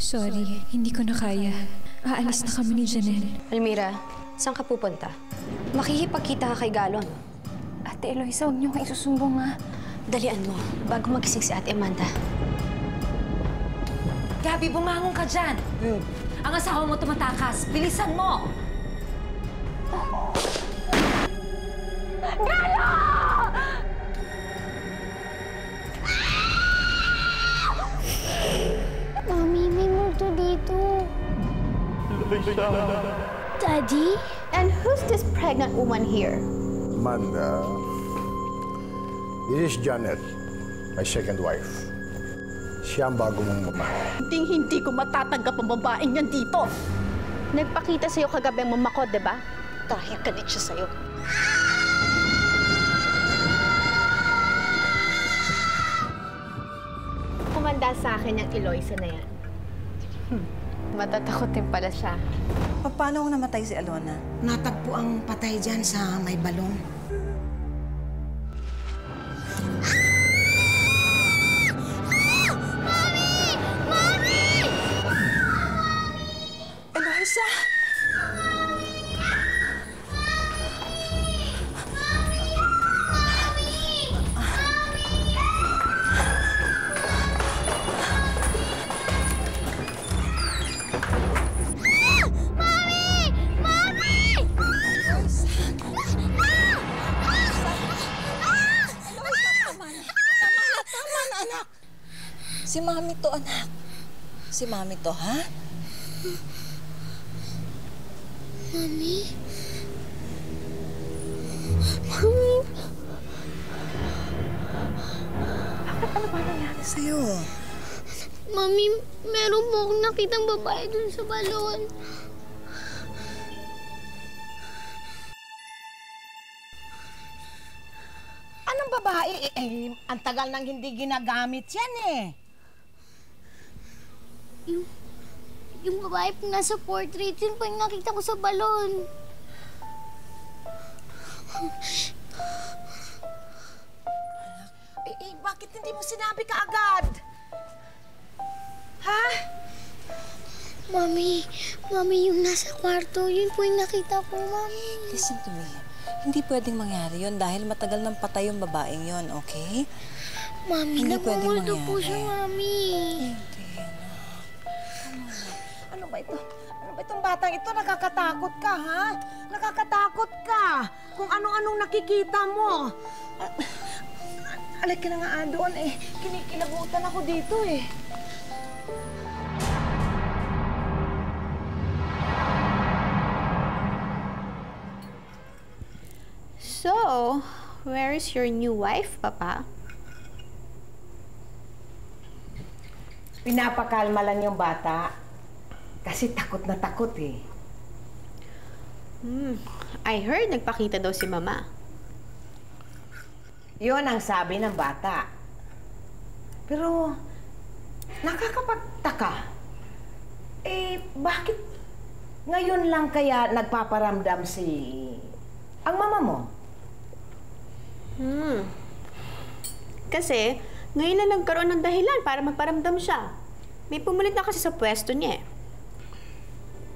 Sorry, hindi ko na kaya. Aalis na kami ni Janelle. Almira, saan ka pupunta? Makikipagkita ka kay Galon. Ate Eloisa, huwag niyo kayo isusumbong, ha? Dalian mo, bago magising si Ate Amanda. Gabi, bumangon ka dyan! Ang asawa mo tumatakas. Bilisan mo! Galo! Mami, may multo dito. Daddy? And who's this pregnant woman here? Amanda, this is Janet, my second wife. Siya ang bago mong mama. Hindi ko matatanggap ang babaeng yan dito. Nagpakita sa'yo kagabi ang mama ko, di ba? Dahil galit siya sa'yo. Kumanda sa akin yung Eloisa na yan. Matatakotin pala siya. Paano namatay si Alona? Natagpo ang patay dyan sa may balon. Eloisa! Si Mami to, anak. Si Mami to, ha? Mami? Mami? Ano ba nangyari sa'yo? Mami, meron po akong nakitang babae dun sa balon. Anong babae? Ang tagal nang hindi ginagamit yan eh. Yung babae po nasa portrait, yun po yung nakita ko sa balon. Bakit hindi mo sinabi ka agad? Ha? Mami, yung nasa kwarto, yun po yung nakita ko, Mami. Listen to me. Hindi pwedeng mangyari yun dahil matagal nang patay yung babaeng yun, okay? Mami, Hindi pwedeng nagmumulto po mangyari. siya, Mami. Ano ba ito? Ano ba itong batang ito? Nakakatakot ka, ha? Nakakatakot ka kung ano-anong nakikita mo. Alay ka na nga doon eh. Kinikilabutan ako dito eh. So, where is your new wife, Papa? Pinapakalma lang yung bata. Kasi takot na takot eh. I heard nagpakita daw si Mama. Yun ang sabi ng bata. Pero, nakakapagtaka. Bakit ngayon lang kaya nagpaparamdam ang mama mo? Kasi, ngayon lang nagkaroon ng dahilan para magparamdam siya. May pumulit na kasi sa pwesto niya eh.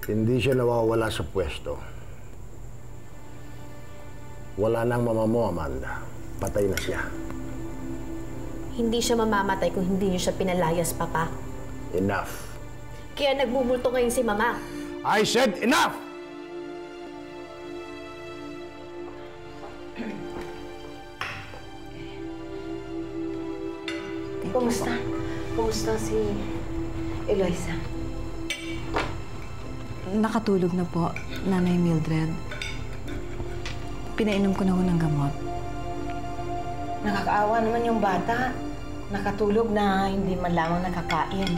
Hindi siya nawawala sa pwesto. Wala nang mama mo, Amanda. Patay na siya. Hindi siya mamamatay kung hindi niyo siya pinalayas, Papa. Enough. Kaya nagmumulto ngayon si Mama. I said enough! Kumusta? Kumusta si Eloisa? Nakatulog na po, Nanay Mildred. Pinainom ko na ho ng gamot. Nakakaawa naman yung bata. Nakatulog na hindi man lamang nakakain.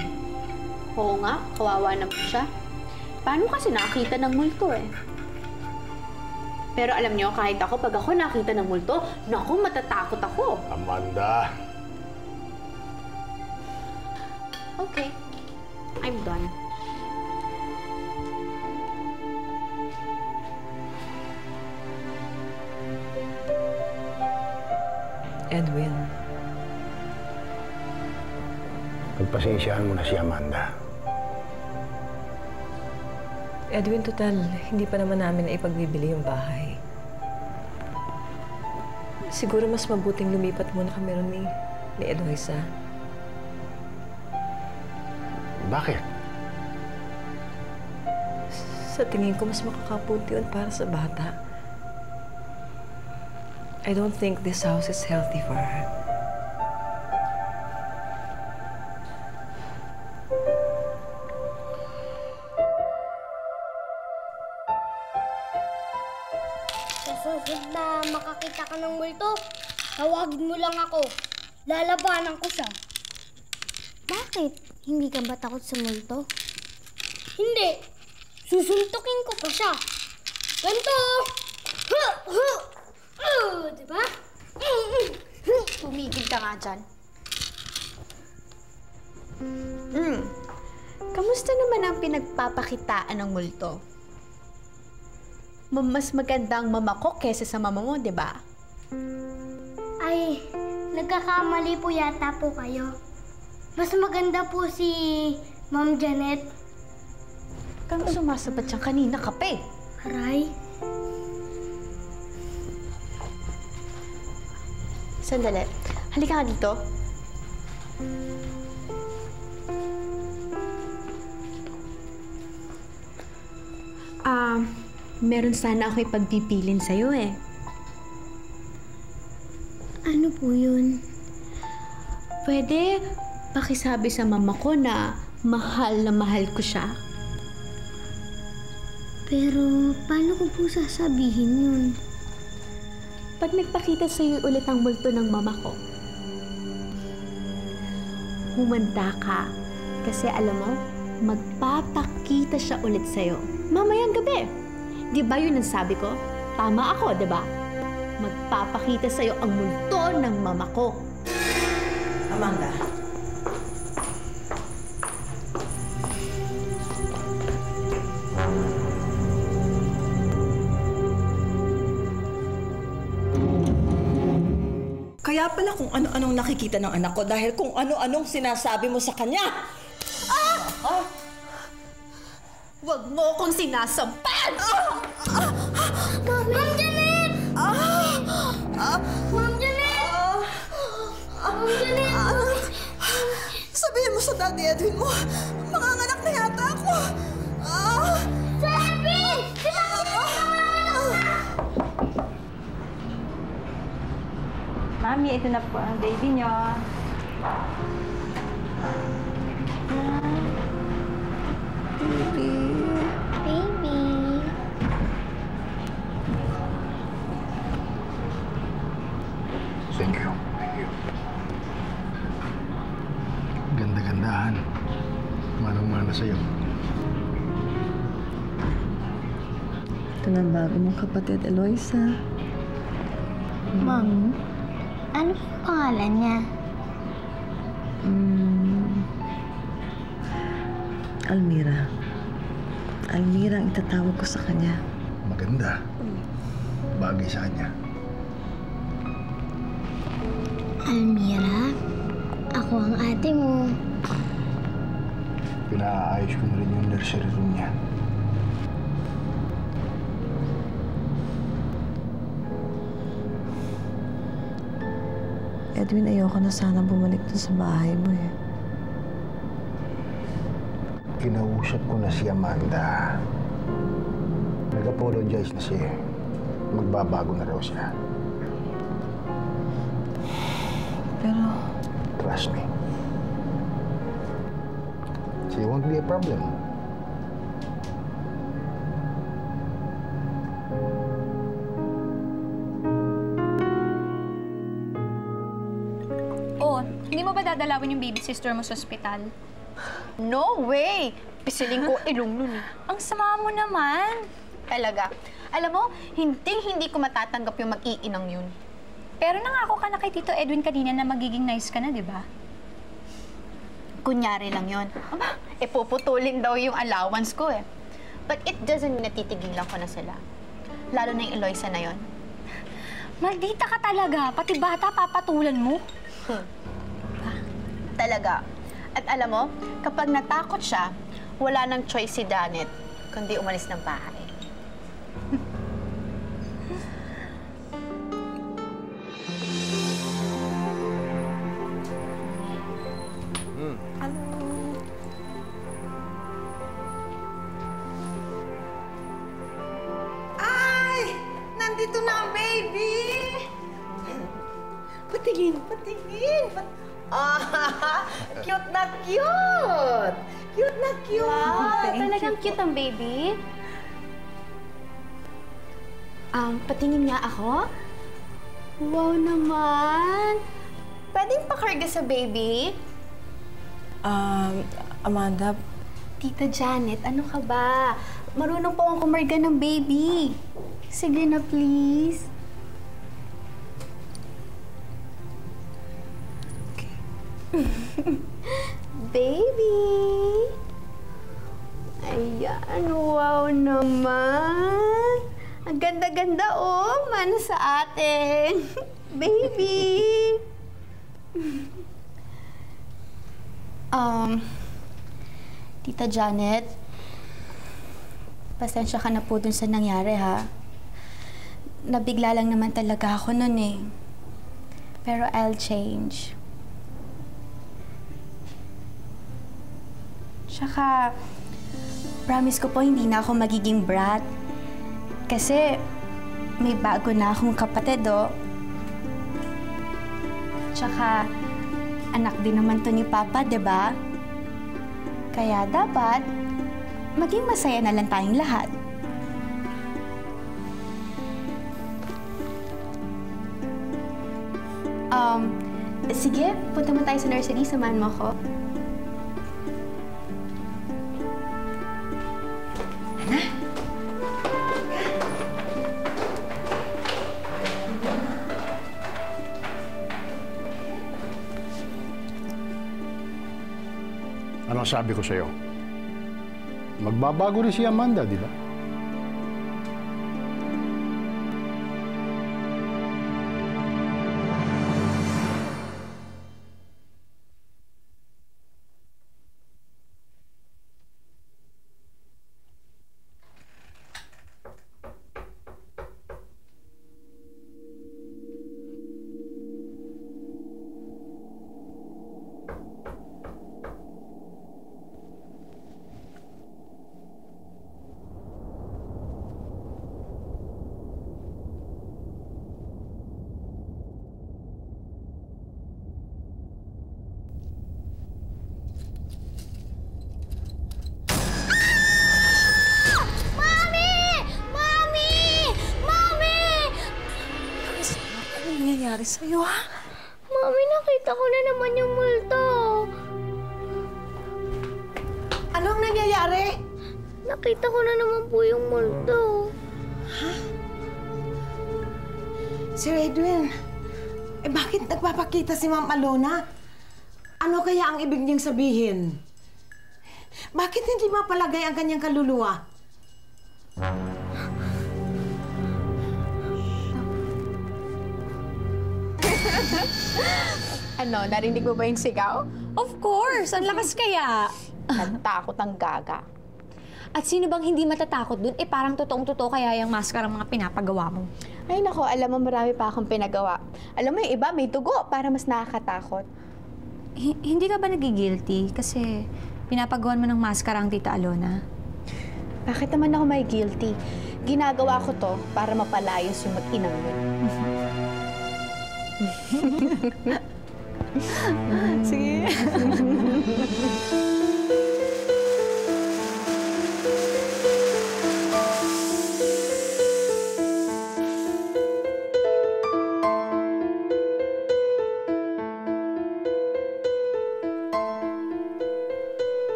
Oo nga, kawawa na po siya. Paano kasi nakakita ng multo eh? Pero alam niyo, kahit ako, pag ako nakita ng multo, naku, matatakot ako. Amanda! Okay, I'm done. Edwin, Pagpasensyahan mo na si Amanda. Edwin, total, hindi pa naman namin na ipagbibili yung bahay. Siguro mas mabuting lumipat muna kami ron ni Eloisa. Bakit? Sa tingin ko, mas makakapunti yun para sa bata. I don't think this house is healthy for her. Sa susunod na makakita ka ng multo, tawagin mo lang ako. Lalabanan ko siya. Bakit? Hindi ka ba takot sa multo? Hindi. Susuntukin ko pa siya. Ganito! Diba? Tumigil ka nga dyan. Kamusta naman ang pinagpapakitaan ng multo? Mas magandang mama ko kesa sa mama mo, di ba? Ay, nagkakamali po yata po kayo. Mas maganda po si Ma'am Janet. Kang sumasabat siyang kanina ka pa eh. Aray. Sandali. Halika nga dito. Meron sana ako ipagpipilin sa'yo eh. Ano po yun? Pwede pakisabi sa mama ko na mahal ko siya. Pero, paano ko po sasabihin yun? Pag nagpakita sa'yo ulit ang multo ng mama ko, humanda ka. Kasi alam mo, magpapakita siya ulit sa'yo. Mamayang gabi. Di ba yun ang sabi ko? Tama ako, di ba? Magpapakita sa'yo ang multo ng mama ko. Amanda. Kaya pala kung ano-anong nakikita ng anak ko dahil kung ano-anong sinasabi mo sa kanya. Huwag mo akong sinasampan! Ma'am Janet! Ma'am Janet! Ma'am Janet! Sabihin mo sa Daddy Edwin mo, manganganak na yata ako. Sabi! Mami, ito na po ang baby niyo. Baby! Thank you. Thank you. Ganda-gandahan. Manang-mana sa'yo. Ito na ang bago mong kapatid, Eloisa. Ma'am, ano po pangalan niya? Almira. Almira ang itatawag ko sa kanya. Maganda. Bagay sa kanya. Almira? Ako ang ate mo. Pinaayos ko na rin yung nursery room niya. Edwin, ayoko na sana bumalik doon sa bahay mo eh. Kinausap ko na si Amanda. Nag-apologize na siya. Magbabago na raw siya. Pero, Trust me. So it won't be a problem. Oh, hindi mo ba dadalawin yung baby sister mo sa ospital? No way! Pisiling ko ilong nun eh. Ang sama mo naman. Talaga. Alam mo, hindi ko matatanggap yung mag-iinang yun. Pero nangako ka na kay Tito Edwin kanina na magiging nice ka na, di ba? Kunyari lang yun. Aba, puputulin daw yung allowance ko eh. But it doesn't mean natitigilan ko na sila. Lalo na yung Eloisa na yun. Maldita ka talaga. Pati bata papatulan mo. Talaga. At alam mo, kapag natakot siya, wala nang choice si Janet. kundi umalis ng bahay. Nandito na ang baby! Patingin, patingin! Cute na cute! Cute na cute! Wow, talagang cute ang baby. Patingin nga ako? Wow naman! Pwedeng pakarga sa baby? Amanda, Tita Janet, ano ka ba? Marunong po akong kumarga ng baby. Sige na, please. Okay. Baby! Ayan, wow naman! Ang ganda-ganda, oh! Mano sa atin! Baby! Tita Janet, pasensya ka na po dun sa nangyari, ha? Nabigla lang naman talaga ako nun, eh. Pero I'll change. Tsaka, promise ko po hindi na ako magiging brat. Kasi, may bago na akong kapatid, oh. Tsaka, anak din naman to ni Papa, diba? Kaya dapat, maging masaya na lang tayong lahat. Sige, punta mo tayo sa nursery. Samahan mo ako. Ano ang sabi ko sa'yo? Magbabago rin si Amanda, di ba? nangyayari sa'yo, ha? Mami, nakita ko na naman yung multo. Anong nangyayari? Nakita ko na naman po yung multo. Ha? Sir Edwin, bakit nagpapakita si Ma'am Alona? Ano kaya ang ibig niyang sabihin? Bakit hindi mapalagay ang kanyang kaluluwa? Ano, narinig mo ba yung sigaw? Of course! Ang lakas kaya! Nagtakot ang gaga. At sino bang hindi matatakot dun? Parang totoong-totoo kaya yung maskarang mga pinapagawa mo. Ay nako, alam mo marami pa akong pinagawa. Alam mo yung iba, may dugo para mas nakakatakot. Hindi ka ba nagigilty? Kasi pinapagawan mo ng maskara ang Tita Alona. Bakit naman ako may guilty? Ginagawa ko to para mapalayos yung mag-inang yun. Sige.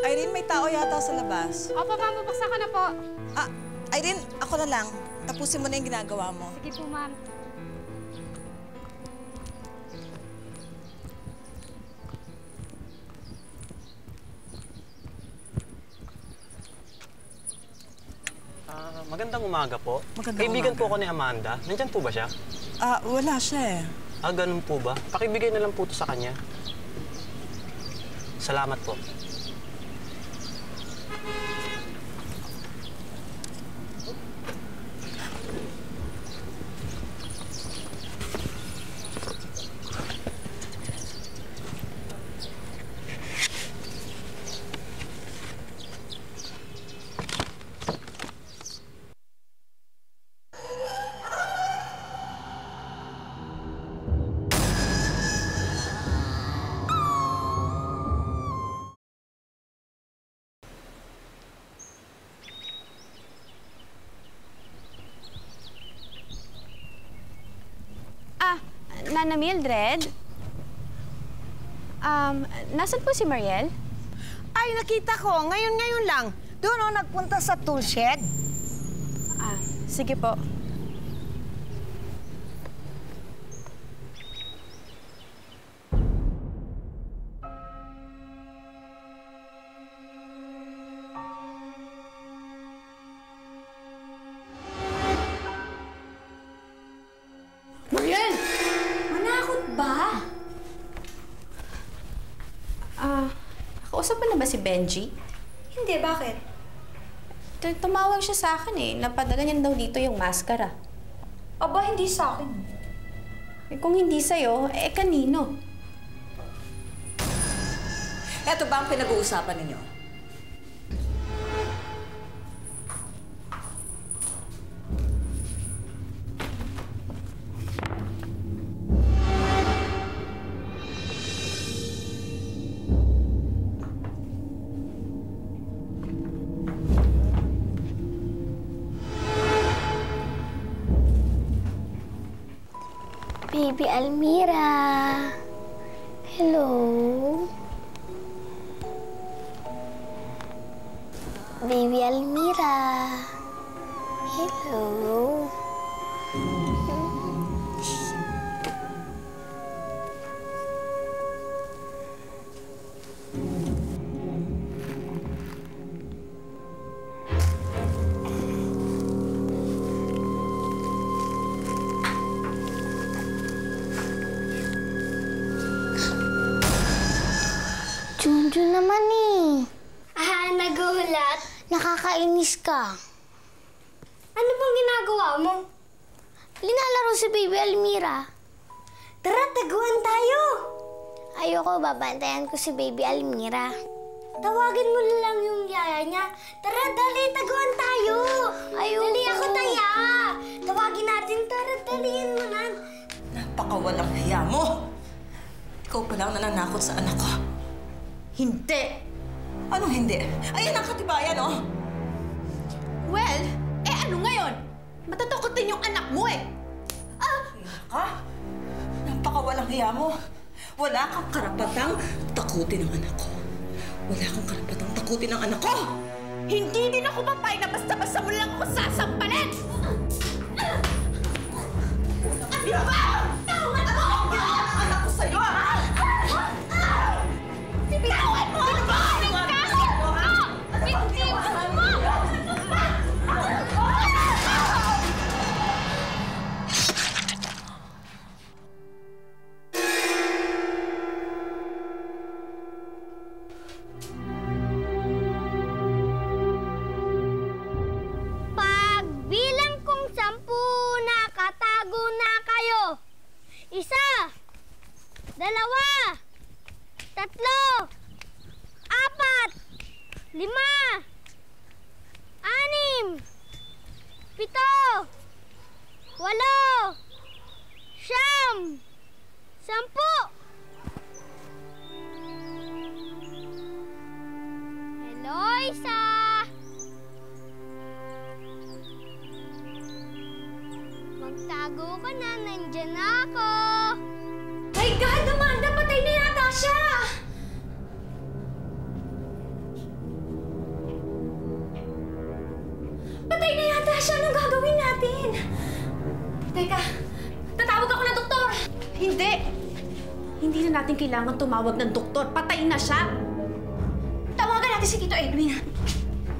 Irene, may tao yata sa labas. Opo, ma'am. Bubuksan ko na po. Ah, Irene, ako na lang. Tapusin mo na yung ginagawa mo. Sige po, ma'am. Magandang umaga po. Magandang Kaibigan umaga. po ako ni Amanda. Nandyan po ba siya? Wala siya eh. Ganun po ba? Pakibigay na lang po ito sa kanya. Salamat po. Nana Mildred? Nasaan po si Mariel? Ay, nakita ko. Ngayon lang. Doon nagpunta sa tool shed. Sige po. Mariel! Manakot ba? Kausap mo na ba si Benji? Hindi, bakit? Tumawag siya sa akin eh. Napadala niya daw dito yung maskara. Aba, hindi sa akin. Kung hindi sa'yo, kanino? Eto ba ang pinag-uusapan ninyo? Baby Almira. Hello. Baby Almira. Hello. Junjun naman eh. Nagulat? Nakakainis ka. Ano bang ginagawa mo? Linalaro si Baby Almira. Tara, taguan tayo! Ayoko, babantayan ko si Baby Almira. Tawagin mo na lang yung yaya niya. Tara, dali, taguan tayo! Ayoko. Dali ako, Taya! Tawagin natin, tara, daliin mo na. Napakawalang hiya mo! Ikaw pa lang nananakot sa anak ko. Hindi! Anong hindi? Ayan ang katibayan, oh! Well, ano ngayon? Matatakot din yung anak mo eh! Ha? Napakawalang hiya mo. Wala kang karapatang takutin ang anak ko. Wala kang karapatang takutin ang anak ko! Hindi din ako papay na basta-basta mo lang ako sasampalin! Ano ba? Tawan mo! Ang anak ko sa'yo, ha? Bitawan mo! Ano ba? Pagbilang kong 10, nakatago na kayo. 1, 2, 3, 4, 5, 6, 7, 8, 9, 10. Hello, Isa. Magtago ka na, nandyan na ako. My God, Amanda! Patay na yata siya! Patay na yata siya! Anong gagawin natin? Teka, tatawag ako ng doktor! Hindi! Hindi na natin kailangan tumawag ng doktor. Patay na siya! Tawagan natin si Tito Edwin.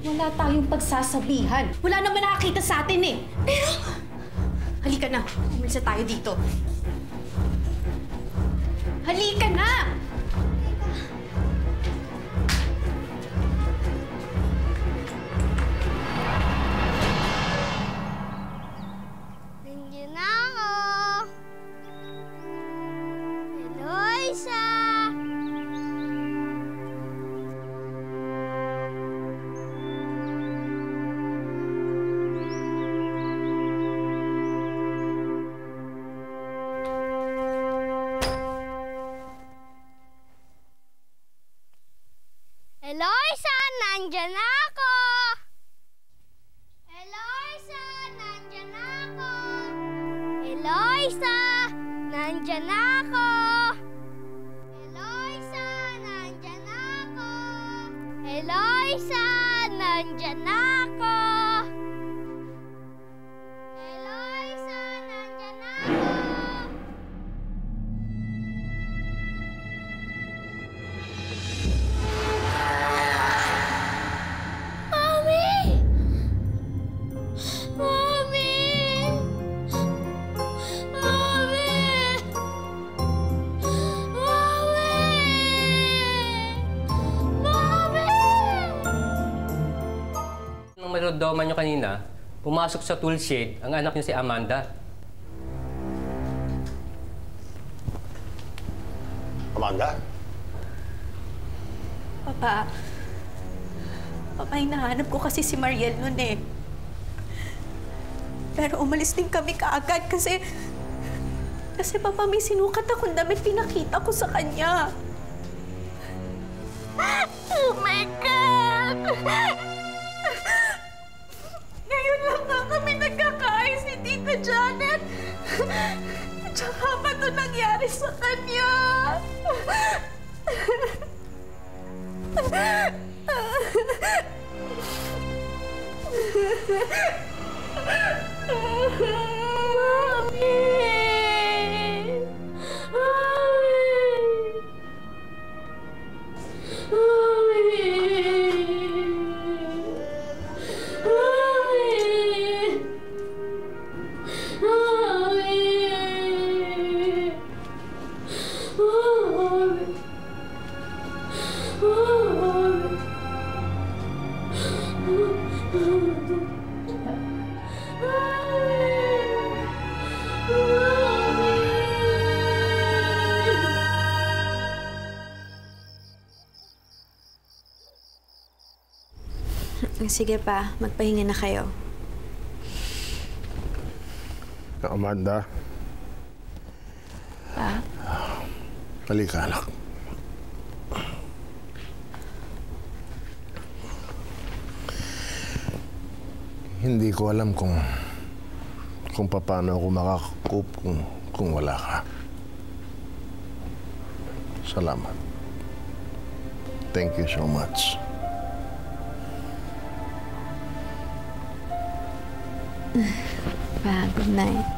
Wala tayong pagsasabihan. Wala naman nakakita sa atin eh. Pero, halika na. Umalis na tayo dito. Halika na! Eloisa, nandyan ako! Eloisa, nandyan ako! Eloisa, nandyan ako! Eloisa, nandyan ako! Eloisa, nandyan ako! Eloisa, nandyan ako! Nung marodoman nyo kanina, pumasok sa tool shed ang anak niyo si Amanda. Amanda? Papa, hinahanap ko kasi si Mariel nun eh. Pero umalis din kami kaagad kasi Papa, may sinukat akong damit pinakita ko sa kanya. Oh my God! Ngayon lang nga kami nagkakaayos ni Tita Janet. Tsaka pa ito nangyari sa kanya. Sige pa, magpahinga na kayo. Amanda. Pa? Halika, anak. Hindi ko alam kung paano ako makakakup kung wala ka. Salamat. Thank you so much. Pa, good night.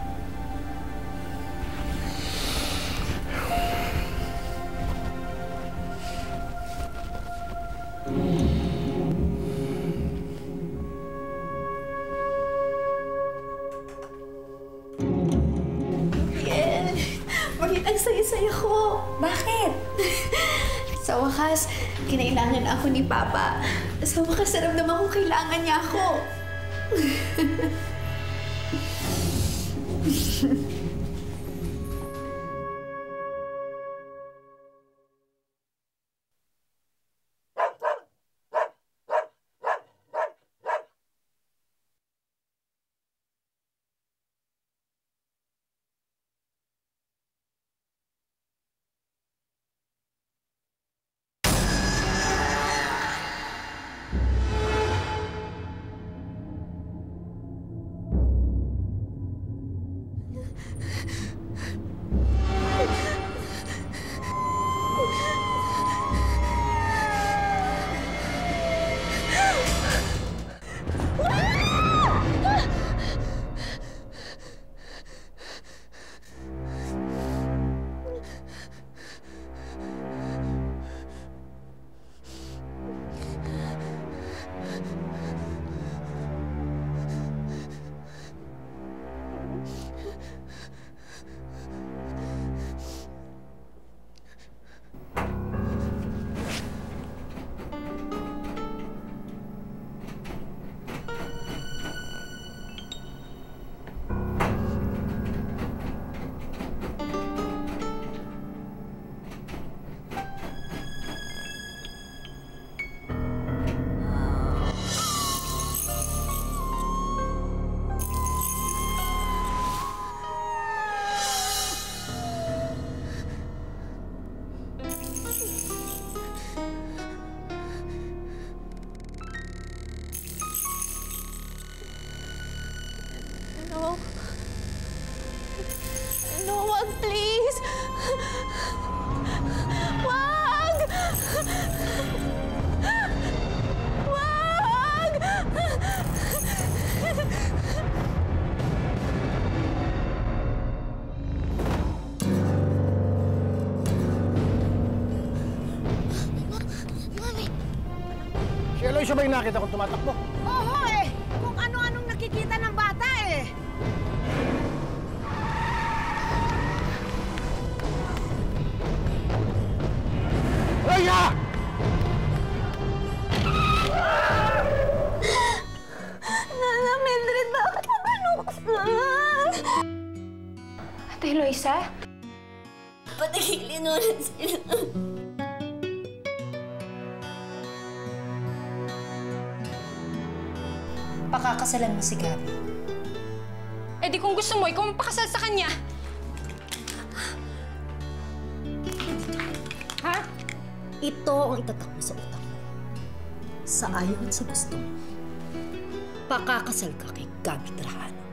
Bakit ang saya-saya ko? Bakit? Sa wakas, kinailangan ako ni Papa. Sa wakas, naramdaman ko kailangan niya ako. Si Eloisa ba yung nakita kong tumatakbo? Oo eh! Kung ano-anong nakikita ng bata eh! Eloisa! Nana Mildred, bakit ka binuksan? Ate Eloisa? Patigilin ulit sila. Pakakasalan mo si Gabby. Eh di kung gusto mo, ikaw magpakasal sa kanya. Ha? Ito ang itatakbo sa utak mo. Sa ayaw at sa gusto mo. Pakakasal ka kay Gabby Trajano.